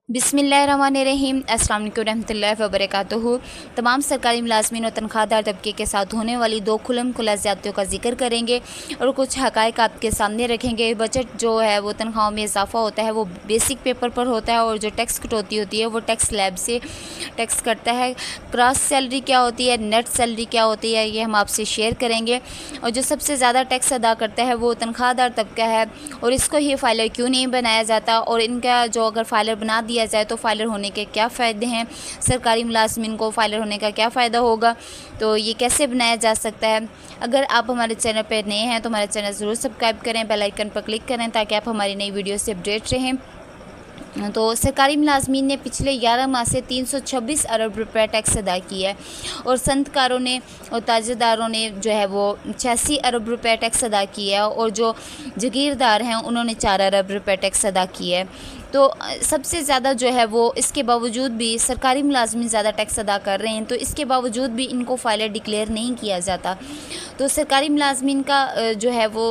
बिस्मिल्लाहिर्रहमानिर्रहीम। अस्सलाम वालेकुम रहमतुल्लाहि व बरकातुहू। तमाम सरकारी मुलाज़मीन और तनख्वाहदार तबके के साथ होने वाली दो खुला ज़्यादतियों का जिक्र करेंगे और कुछ हक़ाइक़ आपके सामने रखेंगे। बजट जो है वो तनख्वाहों में इजाफ़ा होता है वो बेसिक पेपर पर होता है, और जो टैक्स कटौती होती है वो टैक्स स्लैब से टैक्स कटता है। क्रॉस सैलरी क्या होती है, नेट सैलरी क्या होती है, ये हम आपसे शेयर करेंगे। और जो सबसे ज़्यादा टैक्स अदा करता है वो तनख्वाहदार तबका है, और इसको ही फाइलर क्यों नहीं बनाया जाता, और इनका जो अगर फाइलर बना दिया जाए तो फाइलर होने के क्या फ़ायदे हैं, सरकारी मुलाज़मिन को फाइलर होने का क्या फ़ायदा होगा, तो ये कैसे बनाया जा सकता है। अगर आप हमारे चैनल पर नए हैं तो हमारे चैनल ज़रूर सब्सक्राइब करें, बेल आइकन पर क्लिक करें ताकि आप हमारी नई वीडियो से अपडेट रहें। तो सरकारी मुलाज़मीन ने पिछले 11 माह से 326 अरब रुपए टैक्स अदा किया है, और संतकारों ने और ताजदारों ने जो है वो 86 अरब रुपए टैक्स अदा किया है, और जो जागीरदार हैं उन्होंने 4 अरब रुपए टैक्स अदा किया है। तो सबसे ज़्यादा जो है वो इसके बावजूद भी सरकारी मुलाज़मीन ज़्यादा टैक्स अदा कर रहे हैं, तो इसके बावजूद भी इनको फाइलर डिक्लेयर नहीं किया जाता। तो सरकारी मुलाज़मीन का जो है वो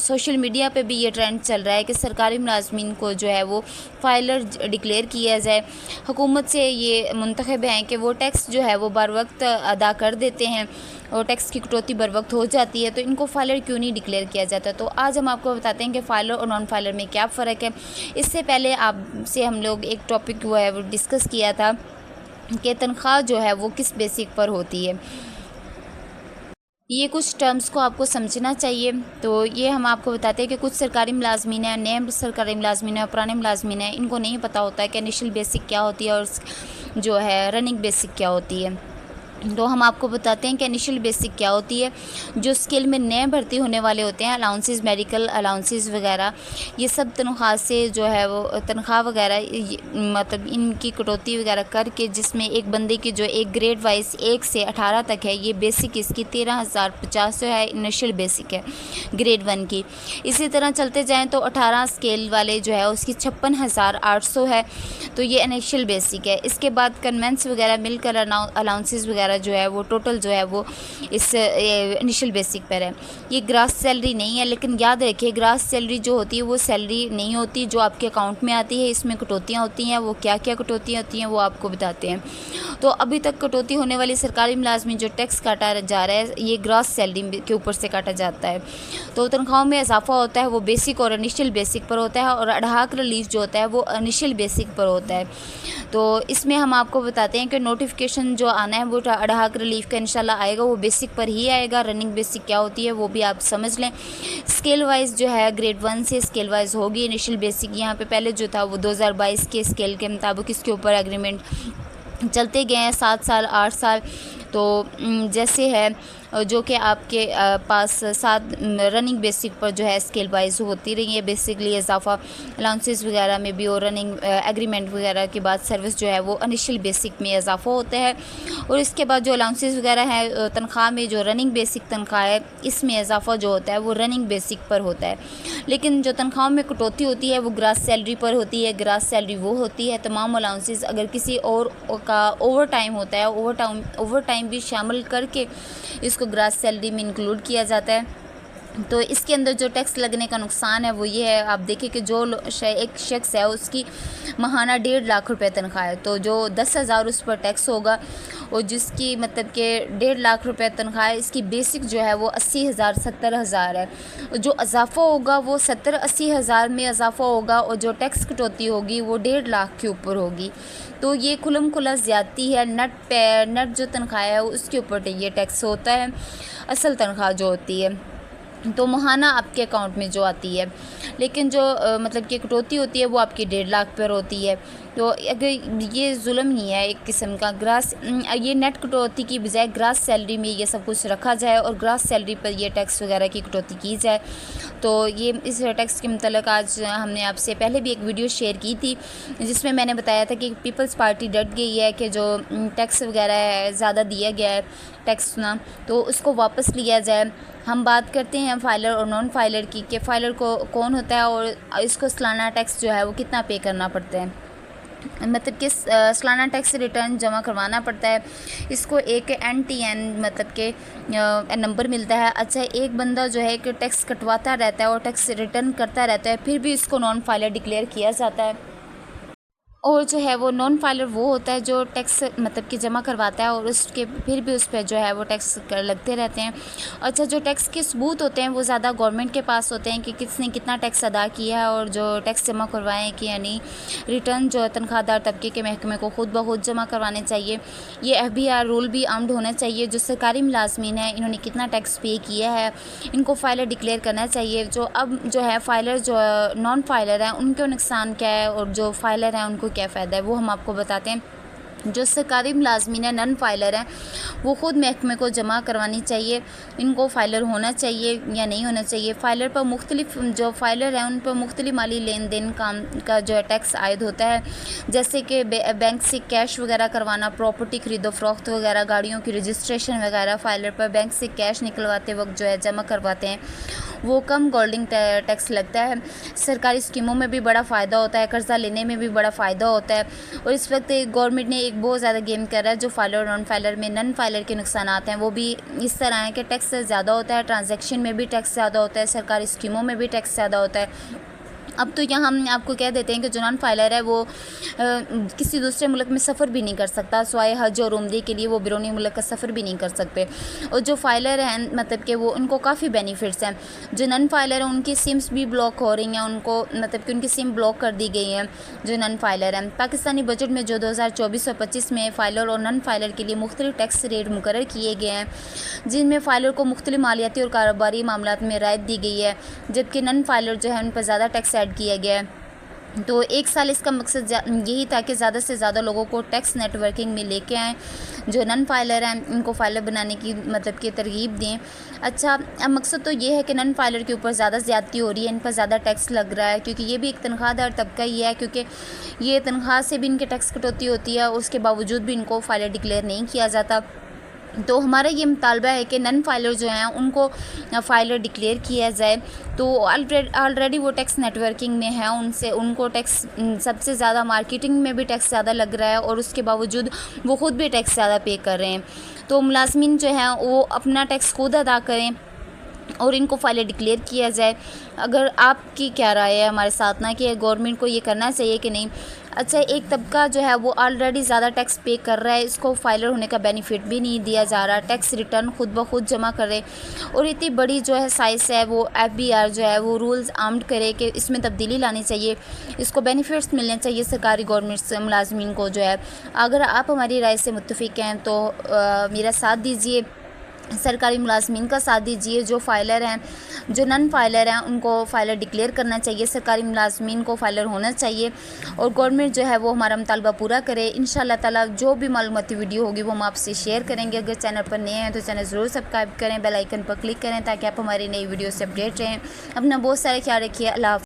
सोशल मीडिया पे भी ये ट्रेंड चल रहा है कि सरकारी मुलाज़मीन को जो है वो फाइलर डिक्लेयर किया जाए। हुकूमत से ये मुंतखब हैं कि वो टैक्स जो है वो बर वक्त अदा कर देते हैं, और टैक्स की कटौती बर वक्त हो जाती है, तो इनको फाइलर क्यों नहीं डिक्लेयर किया जाता। तो आज हम आपको बताते हैं कि फ़ाइलर और नॉन फाइलर में क्या फ़र्क है। इससे पहले आपसे हम लोग एक टॉपिक जो है वो डिस्कस किया था कि तनख्वाह जो है वो किस बेसिक पर होती है। ये कुछ टर्म्स को आपको समझना चाहिए। तो ये हम आपको बताते हैं कि कुछ सरकारी मुलाज़मीन हैं, नए सरकारी मुलाज़मीन हैं और पुराने मुलाज़मीन हैं, इनको नहीं पता होता है कि इनिशियल बेसिक क्या होती है और जो है रनिंग बेसिक क्या होती है। तो हम आपको बताते हैं कि इनिशियल बेसिक क्या होती है। जो स्किल में नए भर्ती होने वाले होते हैं, अलाउंसेस, मेडिकल अलाउंसेस वगैरह, ये सब तनख्वाह से जो है वो तनख्वाह वगैरह मतलब इनकी कटौती वगैरह करके, जिसमें एक बंदे की जो एक ग्रेड वाइज 1 से 18 तक है, ये बेसिक इसकी 13,050 है, इनिशियल बेसिक है ग्रेड 1 की। इसी तरह चलते जाएँ तो 18 स्केल वाले जो है उसकी 56,800 है, तो ये इनिशियल बेसिक है। इसके बाद कन्वेंस वगैरह मिलकर अलाउंसेस वगैरह जो है वो टोटल जो है वो इस इनिशियल बेसिक पर है। ये ग्रास सैलरी नहीं है, लेकिन याद रखिए ग्रास सैलरी जो होती है वो सैलरी नहीं होती जो आपके अकाउंट में आती है। इसमें कटौतियाँ होती हैं, वो क्या क्या कटौतियाँ होती हैं वो आपको बताते हैं। तो अभी तक कटौती होने वाली सरकारी मुलाजमी जो टैक्स काटा जा रहा है ये ग्रास सैलरी के ऊपर से काटा जाता है। तो तनख्वाहों में इजाफा होता है वो बेसिक और इनिशियल बेसिक पर होता है, और अडहाक रिलीफ जो होता है वो इनिशियल बेसिक पर होता है। तो इसमें हम आपको बताते हैं कि नोटिफिकेशन जो आना है वो अडहाक रिलीफ का इंशाल्लाह आएगा, वो बेसिक पर ही आएगा। रनिंग बेसिक क्या होती है वो भी आप समझ लें। स्केल वाइज जो है ग्रेड 1 से स्केल वाइज होगी। इनिशियल बेसिक यहाँ पे पहले जो था वो 2022 के स्केल के मुताबिक इसके ऊपर एग्रीमेंट चलते गए हैं 7 साल 8 साल। तो जैसे है जो कि आपके पास 7 रनिंग बेसिक पर जो है स्केल वाइज होती रही है। बेसिकली इजाफा अलाउंसेस वगैरह में भी और रनिंग एग्रीमेंट वगैरह के बाद सर्विस जो है वो इनिशियल बेसिक में इजाफा होता है, और इसके बाद जो अलाउंसेस वगैरह है तनख्वाह में जो रनिंग बेसिक तनख्वाह है इसमें इजाफा जो होता है वो रनिंग बेसिक पर होता है। लेकिन जो तनख्वाहों में कटौती होती है वो ग्रास सैलरी पर होती है। ग्रास सैलरी वो होती है तमाम अलाउंसेस अगर किसी और का ओवर टाइम होता है, ओवर टाइम भी शामिल करके इसको ग्रास सैलरी में इंक्लूड किया जाता है। तो इसके अंदर जो टैक्स लगने का नुकसान है वो ये है, आप देखिए कि जो एक शख्स है उसकी माहाना 1.5 लाख रुपए तनख्वाह है, तो जो 10,000 उस पर टैक्स होगा, और जिसकी मतलब कि 1.5 लाख रुपए तनख्वाह है इसकी बेसिक जो है वो 80,000 70,000 है। जो इजाफा होगा वो 70-80 हज़ार में इजाफा होगा, और जो टैक्स कटौती होगी वो 1.5 लाख के ऊपर होगी। तो ये खुला ज़्यादती है। नेट जो तनख्वाह है उसके ऊपर ये टैक्स होता है, असल तनख्वाह जो होती है तो माहाना आपके अकाउंट में जो आती है। लेकिन जो मतलब कि कटौती होती है वो आपकी 1.5 लाख पर होती है। तो अगर ये जुल्म ही है एक किस्म का। ये नेट कटौती की बजाय ग्रास सैलरी में ये सब कुछ रखा जाए और ग्रास सैलरी पर ये टैक्स वगैरह की कटौती की जाए। तो ये इस टैक्स के मतलब आज हमने आपसे पहले भी एक वीडियो शेयर की थी जिसमें मैंने बताया था कि पीपल्स पार्टी डट गई है कि जो टैक्स वगैरह है ज़्यादा दिया गया है टैक्स ना, तो उसको वापस लिया जाए। हम बात करते हैं फाइलर और नॉन फाइलर की कि फ़ाइलर को कौन होता है और इसको सालाना टैक्स जो है वो कितना पे करना पड़ता है, मतलब कि सालाना टैक्स रिटर्न जमा करवाना पड़ता है। इसको एक NTN मतलब के नंबर मिलता है। अच्छा, एक बंदा जो है कि टैक्स कटवाता रहता है और टैक्स रिटर्न करता रहता है, फिर भी इसको नॉन फाइलर डिक्लेयर किया जाता है। और जो है वो नॉन फाइलर वो होता है जो टैक्स मतलब कि जमा करवाता है और उसके फिर भी उस पर जो है वो टैक्स लगते रहते हैं। अच्छा, जो टैक्स के सबूत होते हैं वो ज़्यादा गवर्नमेंट के पास होते हैं कि किसने कितना टैक्स अदा किया है और जो टैक्स जमा करवाएं कि या नहीं। रिटर्न जो है तनख्वाहदार तबके के महकमे को खुद ब खुद जमा करवाने चाहिए। ये FBR रूल भी आमद होना चाहिए। जो सरकारी मुलाजमीन है इन्होंने कितना टैक्स पे किया है इनको फाइलर डिक्लेयर करना चाहिए। जो अब जो है फाइलर जो नॉन फाइलर हैं उनको नुकसान क्या है और जो फाइलर हैं उनको क्या फ़ायदा है वो हम आपको बताते हैं। जो सरकारी मुलाजमीन है नॉन फाइलर हैं वो ख़ुद महकमे को जमा करवानी चाहिए। इनको फाइलर होना चाहिए या नहीं होना चाहिए। फ़ाइलर पर मुख्तलिफ जो फाइलर हैं उन पर मुख्तलिफ माली लेन देन काम का जो है टैक्स आयद होता है, जैसे कि बैंक से कैश वगैरह करवाना, प्रॉपर्टी खरीदो फरोख्त वगैरह, गाड़ियों की रजिस्ट्रेशन वगैरह फाइलर पर बैंक से कैश निकलवाते वक्त जो है जमा करवाते हैं वो कम गोल्डिंग टैक्स लगता है। सरकारी स्कीमों में भी बड़ा फ़ायदा होता है, कर्ज़ा लेने में भी बड़ा फ़ायदा होता है। और इस वक्त गवर्नमेंट ने एक बहुत ज़्यादा गेम कर रहा है जो फाइलर और नॉन फाइलर में। नॉन फाइलर के नुकसान हैं वो भी इस तरह हैं कि टैक्स ज़्यादा होता है, ट्रांजैक्शन में भी टैक्स ज़्यादा होता है, सरकारी स्कीमों में भी टैक्स ज़्यादा होता है। अब तो यहाँ हम आपको कह देते हैं कि जो नॉन फाइलर है वो किसी दूसरे मुल्क में सफ़र भी नहीं कर सकता, सिवाय हज और उम्रे के लिए वो बैरूनी मुल्क का सफ़र भी नहीं कर सकते। और जो फाइलर हैं मतलब कि वो उनको काफ़ी बेनिफिट्स हैं। जो नॉन फाइलर हैं उनकी सिम्स भी ब्लॉक हो रही हैं, उनको मतलब कि उनकी सिम ब्लॉक कर दी गई है जो नॉन फाइलर हैं। पाकिस्तानी बजट में जो 2024 और 25 में फ़ाइलर और नॉन फाइलर के लिए मुख्तलिफ टैक्स रेट मुकर्रर किए गए हैं, जिनमें फ़ाइलर को मुख्तलिफ मालियाती और कारोबारी मामलात में राहत दी गई है, जबकि नॉन फाइलर जो है उन पर ज़्यादा टैक्स ऐड किया गया है। तो एक साल इसका मकसद यही था कि ज़्यादा से ज़्यादा लोगों को टैक्स नेटवर्किंग में लेके आएँ। जो नॉन फाइलर हैं इनको फाइलर बनाने की मतलब कि तरगीब दें। अच्छा, अब मकसद तो ये है कि नॉन फाइलर के ऊपर ज़्यादा ज़्यादती हो रही है, इन पर ज़्यादा टैक्स लग रहा है, क्योंकि ये भी एक तनख्वाहदार तबका ही है, क्योंकि ये तनख्वाह से भी इनके टैक्स कटौती होती है, उसके बावजूद भी इनको फाइलर डिक्लेयर नहीं किया जाता। तो हमारा ये मुतालबा है कि नॉन फाइलर जो हैं उनको फाइलर डिक्लेयर किया जाए। तो ऑलरेडी वो टैक्स नेटवर्किंग में है, उनसे उनको टैक्स सबसे ज़्यादा मार्केटिंग में भी टैक्स ज़्यादा लग रहा है और उसके बावजूद वो ख़ुद भी टैक्स ज़्यादा पे कर रहे हैं। तो मुलाजमीन जो हैं वो अपना टैक्स खुद अदा करें और इनको फाइलर डिक्लेयर किया जाए। अगर आपकी क्या राय है हमारे साथ ना कि गवर्नमेंट को ये करना चाहिए कि नहीं। अच्छा, एक तबका जो है वो ऑलरेडी ज़्यादा टैक्स पे कर रहा है, इसको फाइलर होने का बेनिफिट भी नहीं दिया जा रहा, टैक्स रिटर्न खुद ब खुद जमा करे। और इतनी बड़ी जो है साइज़ है वो FBR जो है वो रूल्स आमद करे कि इसमें तब्दीली लानी चाहिए, इसको बेनिफिट्स मिलने चाहिए सरकारी गवर्नमेंट से मुलाजमीन को जो है। अगर आप हमारी राय से मुत्तफ़िक हैं तो मेरा साथ दीजिए, सरकारी मुलाजमीन का साथ दीजिए। जो फाइलर हैं, जो नॉन फाइलर हैं उनको फाइलर डिक्लेयर करना चाहिए, सरकारी मुलाजमीन को फाइलर होना चाहिए और गवर्नमेंट जो है वो हमारा मुतालबा पूरा करे। इंशाअल्लाह ताला जो भी मालूमाती वीडियो होगी वो हम आपसे शेयर करेंगे। अगर चैनल पर नए हैं तो चैनल ज़रूर सब्सक्राइब करें, बेल आइकन पर क्लिक करें ताकि आप हमारी नई वीडियो से अपडेट रहें। अपना बहुत सारा ख्याल रखिए। अल्लाह हाफ़िज़।